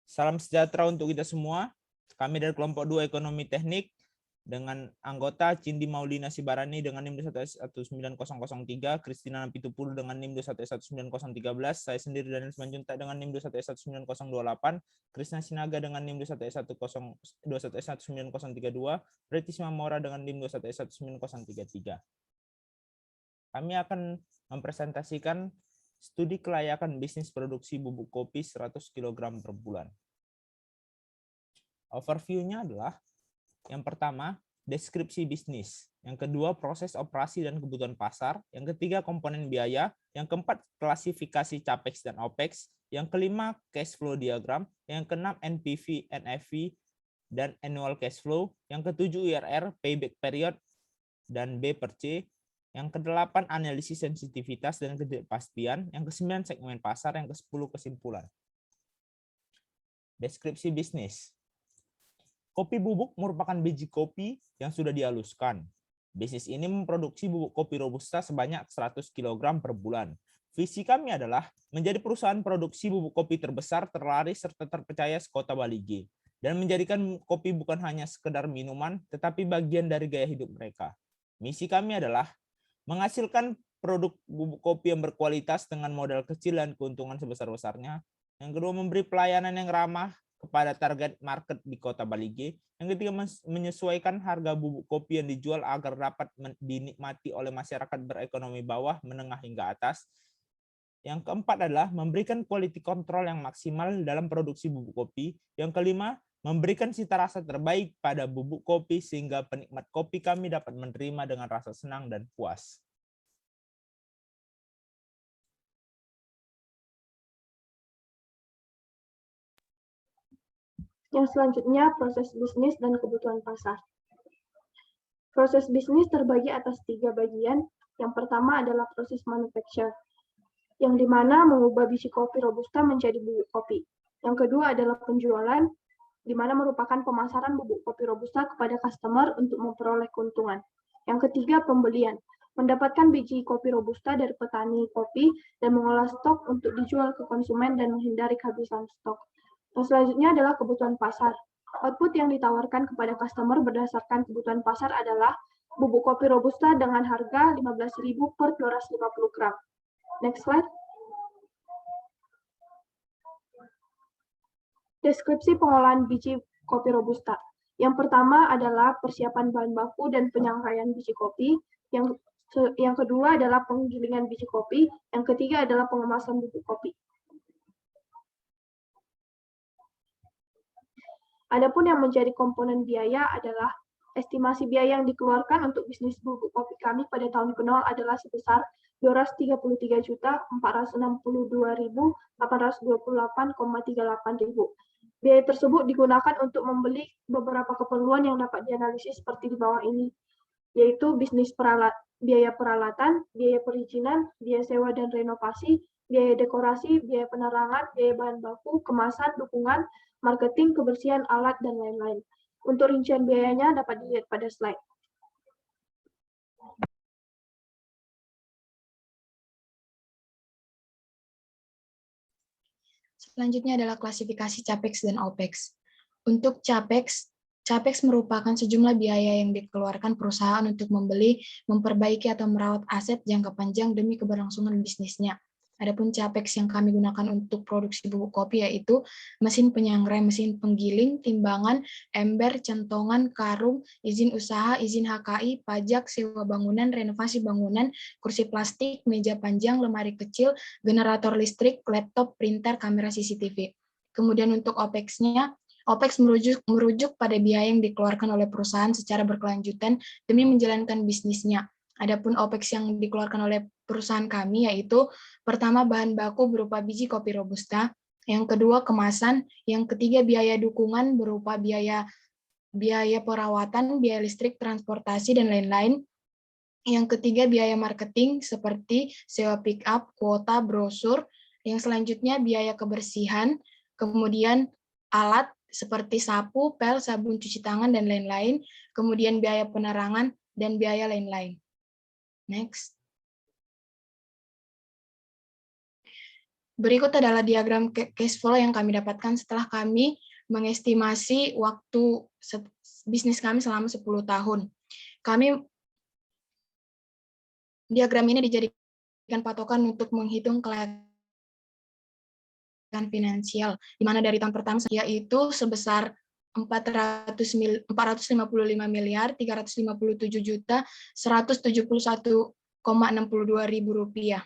Salam sejahtera untuk kita semua. Kami dari kelompok 2 Ekonomi Teknik dengan anggota Cindi Maulina Sibarani dengan NIM 2119003, Kristina Napitupulu dengan NIM 2119013, saya sendiri Daniel Simanjuntak dengan NIM 2119028, Krisna Sinaga dengan NIM 2119032, Pretisma Maura dengan NIM 2119033. Kami akan mempresentasikan studi kelayakan bisnis produksi bubuk kopi 100 kg per bulan. Overview-nya adalah yang pertama, deskripsi bisnis. Yang kedua, proses operasi dan kebutuhan pasar. Yang ketiga, komponen biaya. Yang keempat, klasifikasi CAPEX dan OPEX. Yang kelima, cash flow diagram. Yang keenam, NPV, NFV, dan annual cash flow. Yang ketujuh, IRR, payback period, dan B per C. Yang kedelapan, analisis sensitivitas dan ketidakpastian. Yang kesembilan, segmen pasar. Yang kesepuluh, kesimpulan. Deskripsi bisnis. Kopi bubuk merupakan biji kopi yang sudah dihaluskan. Bisnis ini memproduksi bubuk kopi Robusta sebanyak 100 kg per bulan. Visi kami adalah menjadi perusahaan produksi bubuk kopi terbesar, terlaris, serta terpercaya sekota Balige, dan menjadikan kopi bukan hanya sekedar minuman, tetapi bagian dari gaya hidup mereka. Misi kami adalah menghasilkan produk bubuk kopi yang berkualitas dengan modal kecil dan keuntungan sebesar-besarnya. Yang kedua, memberi pelayanan yang ramah kepada target market di kota Balige. Yang ketiga, menyesuaikan harga bubuk kopi yang dijual agar dapat dinikmati oleh masyarakat berekonomi bawah, menengah hingga atas. Yang keempat adalah memberikan quality control yang maksimal dalam produksi bubuk kopi. Yang kelima, memberikan cita rasa terbaik pada bubuk kopi sehingga penikmat kopi kami dapat menerima dengan rasa senang dan puas. Yang selanjutnya, proses bisnis dan kebutuhan pasar. Proses bisnis terbagi atas 3 bagian. Yang pertama adalah proses manufacture, yang dimana mengubah biji kopi Robusta menjadi bubuk kopi. Yang kedua adalah penjualan, di mana merupakan pemasaran bubuk kopi Robusta kepada customer untuk memperoleh keuntungan. Yang ketiga, pembelian, mendapatkan biji kopi Robusta dari petani kopi dan mengolah stok untuk dijual ke konsumen dan menghindari kehabisan stok. Yang selanjutnya adalah kebutuhan pasar. Output yang ditawarkan kepada customer berdasarkan kebutuhan pasar adalah bubuk kopi Robusta dengan harga 15.000 per 250 gram. Next slide. Deskripsi pengolahan biji kopi Robusta. Yang pertama adalah persiapan bahan baku dan penyangkaian biji kopi. Yang kedua adalah penggilingan biji kopi. Yang ketiga adalah pengemasan bubuk kopi. Adapun yang menjadi komponen biaya adalah estimasi biaya yang dikeluarkan untuk bisnis bubuk kopi kami pada tahun ke-0 adalah sebesar Rp233.462.828,38. Biaya tersebut digunakan untuk membeli beberapa keperluan yang dapat dianalisis seperti di bawah ini, yaitu biaya peralatan, biaya perizinan, biaya sewa dan renovasi, biaya dekorasi, biaya penerangan, biaya bahan baku, kemasan, dukungan, marketing, kebersihan alat, dan lain-lain. Untuk rincian biayanya dapat dilihat pada slide. Selanjutnya adalah klasifikasi CAPEX dan OPEX. Untuk CAPEX merupakan sejumlah biaya yang dikeluarkan perusahaan untuk membeli, memperbaiki, atau merawat aset jangka panjang demi keberlangsungan bisnisnya. Adapun CAPEX yang kami gunakan untuk produksi bubuk kopi yaitu mesin penyangrai, mesin penggiling, timbangan, ember, centongan, karung, izin usaha, izin HKI, pajak, sewa bangunan, renovasi bangunan, kursi plastik, meja panjang, lemari kecil, generator listrik, laptop, printer, kamera CCTV. Kemudian untuk OPEX-nya, OPEX merujuk pada biaya yang dikeluarkan oleh perusahaan secara berkelanjutan demi menjalankan bisnisnya. Adapun OPEX yang dikeluarkan oleh perusahaan kami yaitu pertama bahan baku berupa biji kopi Robusta, yang kedua kemasan, yang ketiga biaya dukungan berupa biaya perawatan, biaya listrik, transportasi, dan lain-lain. Yang ketiga biaya marketing seperti sewa pick up, kuota, brosur. Yang selanjutnya biaya kebersihan, kemudian alat seperti sapu, pel, sabun cuci tangan, dan lain-lain. Kemudian biaya penerangan dan biaya lain-lain. Next. Berikut adalah diagram cash flow yang kami dapatkan setelah kami mengestimasi waktu bisnis kami selama 10 tahun. Diagram ini dijadikan patokan untuk menghitung kelayakan finansial, di mana dari tahun pertama yaitu sebesar 455 miliar 357 juta 171,62 ribu rupiah.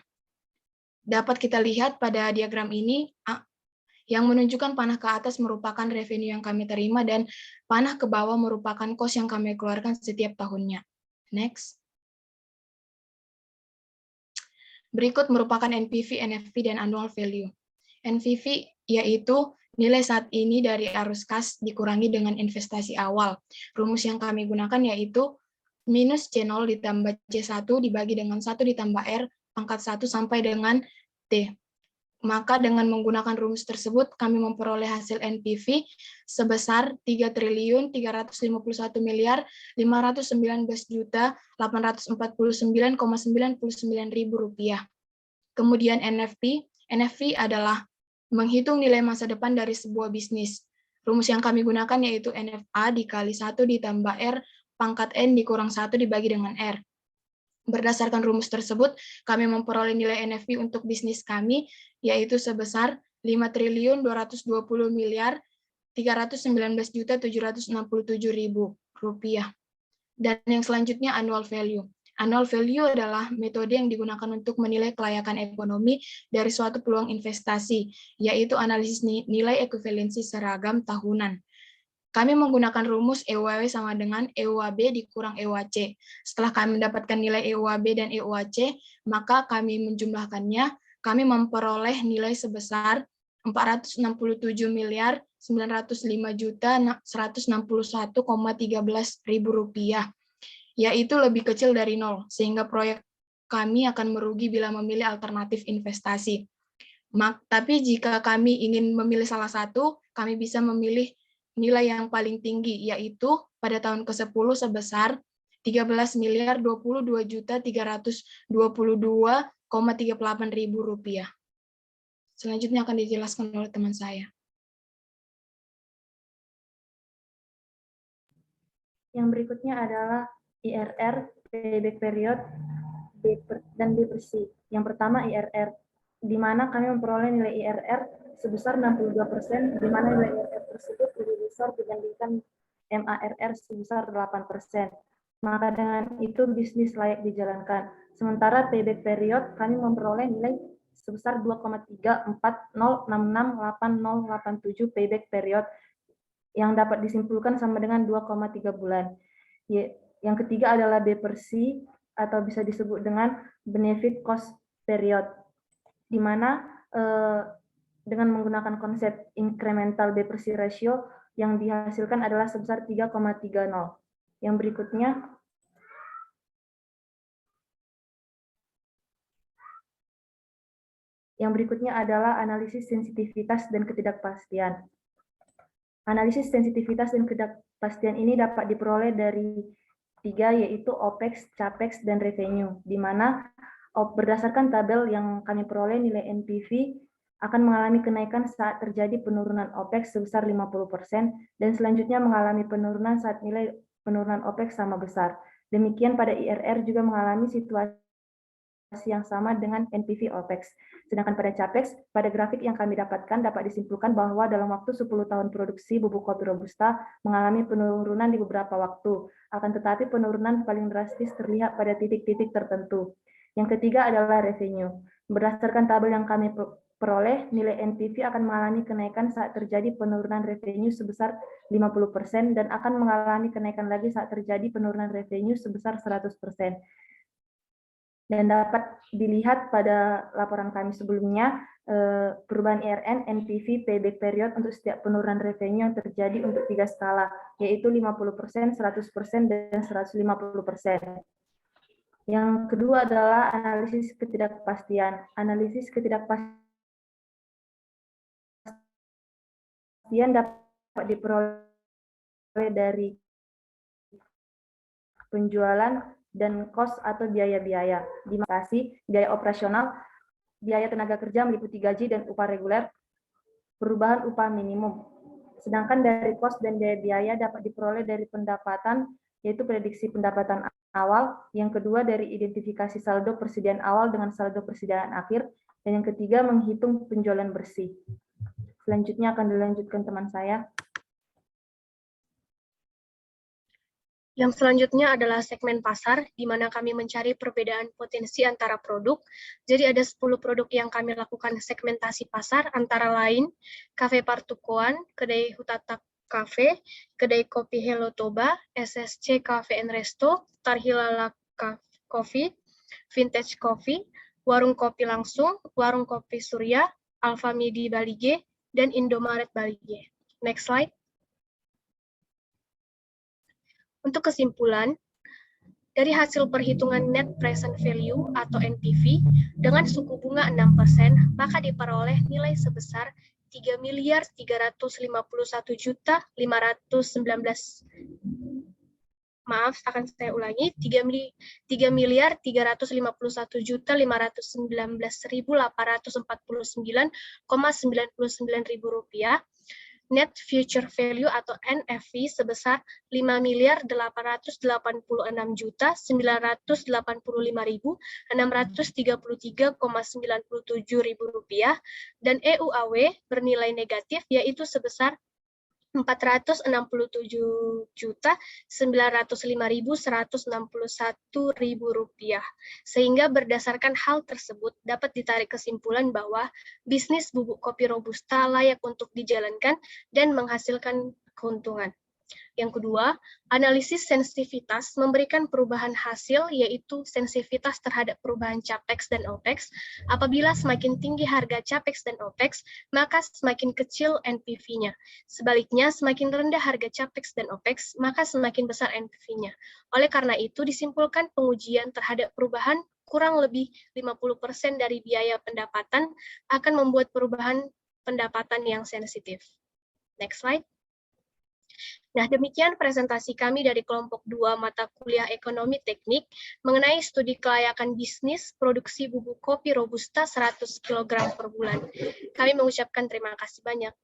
Dapat kita lihat pada diagram ini yang menunjukkan panah ke atas merupakan revenue yang kami terima dan panah ke bawah merupakan cost yang kami keluarkan setiap tahunnya. Next. Berikut merupakan NPV, NFV, dan annual value. NPV yaitu nilai saat ini dari arus kas dikurangi dengan investasi awal. Rumus yang kami gunakan yaitu minus C0 ditambah C1 dibagi dengan 1 ditambah R pangkat 1 sampai dengan T. Maka dengan menggunakan rumus tersebut, kami memperoleh hasil NPV sebesar 3.319.519.849,99 ribu rupiah. Kemudian NFV adalah menghitung nilai masa depan dari sebuah bisnis. Rumus yang kami gunakan yaitu NFA dikali 1 ditambah R pangkat N dikurang 1 dibagi dengan R. Berdasarkan rumus tersebut, kami memperoleh nilai NFV untuk bisnis kami, yaitu sebesar 5.220.319.767.000 rupiah. Dan yang selanjutnya annual value. Annual value adalah metode yang digunakan untuk menilai kelayakan ekonomi dari suatu peluang investasi, yaitu analisis nilai ekuivalensi seragam tahunan. Kami menggunakan rumus EUAW sama dengan EUAB dikurang EUAC. Setelah kami mendapatkan nilai EUAB dan EUAC, maka kami menjumlahkannya, kami memperoleh nilai sebesar 469.905.161,13 ribu rupiah, yaitu lebih kecil dari 0, sehingga proyek kami akan merugi bila memilih alternatif investasi. Tapi jika kami ingin memilih salah satu, kami bisa memilih nilai yang paling tinggi, yaitu pada tahun ke-10 sebesar 13.022.322,38 ribu rupiah. Selanjutnya akan dijelaskan oleh teman saya. Yang berikutnya adalah IRR, payback period, dan depresi. Yang pertama IRR, di mana kami memperoleh nilai IRR sebesar 62%, di mana nilai IRR tersebut lebih besar dibandingkan MARR sebesar 8%. Maka dengan itu bisnis layak dijalankan. Sementara payback period kami memperoleh nilai sebesar 2,340668087 payback period yang dapat disimpulkan sama dengan 2,3 bulan. Yang ketiga adalah depresi atau bisa disebut dengan benefit cost period, di mana dengan menggunakan konsep incremental depresi ratio yang dihasilkan adalah sebesar 3,30. Yang berikutnya adalah analisis sensitivitas dan ketidakpastian. Analisis sensitivitas dan ketidakpastian ini dapat diperoleh dari 3, yaitu OPEX, CAPEX, dan revenue, di mana berdasarkan tabel yang kami peroleh nilai NPV akan mengalami kenaikan saat terjadi penurunan OPEX sebesar 50% dan selanjutnya mengalami penurunan saat nilai penurunan OPEX sama besar. Demikian pada IRR juga mengalami situasi yang sama dengan NPV OPEX. Sedangkan pada CAPEX, pada grafik yang kami dapatkan dapat disimpulkan bahwa dalam waktu 10 tahun produksi bubuk kopi Robusta mengalami penurunan di beberapa waktu. Akan tetapi penurunan paling drastis terlihat pada titik-titik tertentu. Yang ketiga adalah revenue. Berdasarkan tabel yang kami peroleh, nilai NPV akan mengalami kenaikan saat terjadi penurunan revenue sebesar 50% dan akan mengalami kenaikan lagi saat terjadi penurunan revenue sebesar 100%. Dan dapat dilihat pada laporan kami sebelumnya, perubahan IRN, NPV, payback period untuk setiap penurunan revenue yang terjadi untuk 3 skala, yaitu 50%, 100%, dan 150%. Yang kedua adalah analisis ketidakpastian. Analisis ketidakpastian dapat diperoleh dari penjualan dan cost atau biaya-biaya, dimana biaya operasional biaya tenaga kerja meliputi gaji dan upah reguler, perubahan upah minimum. Sedangkan dari kos dan biaya dapat diperoleh dari pendapatan, yaitu prediksi pendapatan awal, yang kedua dari identifikasi saldo persediaan awal dengan saldo persediaan akhir, dan yang ketiga menghitung penjualan bersih. Selanjutnya akan dilanjutkan teman saya. Yang selanjutnya adalah segmen pasar, di mana kami mencari perbedaan potensi antara produk. Jadi ada 10 produk yang kami lakukan segmentasi pasar, antara lain Cafe Partukoan, Kedai Hutata Cafe, Kedai Kopi Hello Toba, SSC Cafe and Resto, Tarhilala Coffee, Vintage Coffee, Warung Kopi Langsung, Warung Kopi Surya, Alfamidi Balige, dan Indomaret Balige. Next slide. Untuk kesimpulan, dari hasil perhitungan Net Present Value atau NPV dengan suku bunga 6%, maka diperoleh nilai sebesar 3.351.519.849,99 rupiah. Net Future Value atau NFV sebesar 5.886.985.633,97 rupiah dan EUAW bernilai negatif yaitu sebesar 467.905.161 rupiah. Sehingga berdasarkan hal tersebut dapat ditarik kesimpulan bahwa bisnis bubuk kopi Robusta layak untuk dijalankan dan menghasilkan keuntungan. Yang kedua, analisis sensitivitas memberikan perubahan hasil, yaitu sensitivitas terhadap perubahan CAPEX dan OPEX. Apabila semakin tinggi harga CAPEX dan OPEX, maka semakin kecil NPV-nya. Sebaliknya, semakin rendah harga CAPEX dan OPEX, maka semakin besar NPV-nya. Oleh karena itu, disimpulkan pengujian terhadap perubahan kurang lebih 50% dari biaya pendapatan akan membuat perubahan pendapatan yang sensitif. Next slide. Nah, demikian presentasi kami dari kelompok 2 mata kuliah Ekonomi Teknik mengenai studi kelayakan bisnis produksi bubuk kopi Robusta 100 kg per bulan. Kami mengucapkan terima kasih banyak.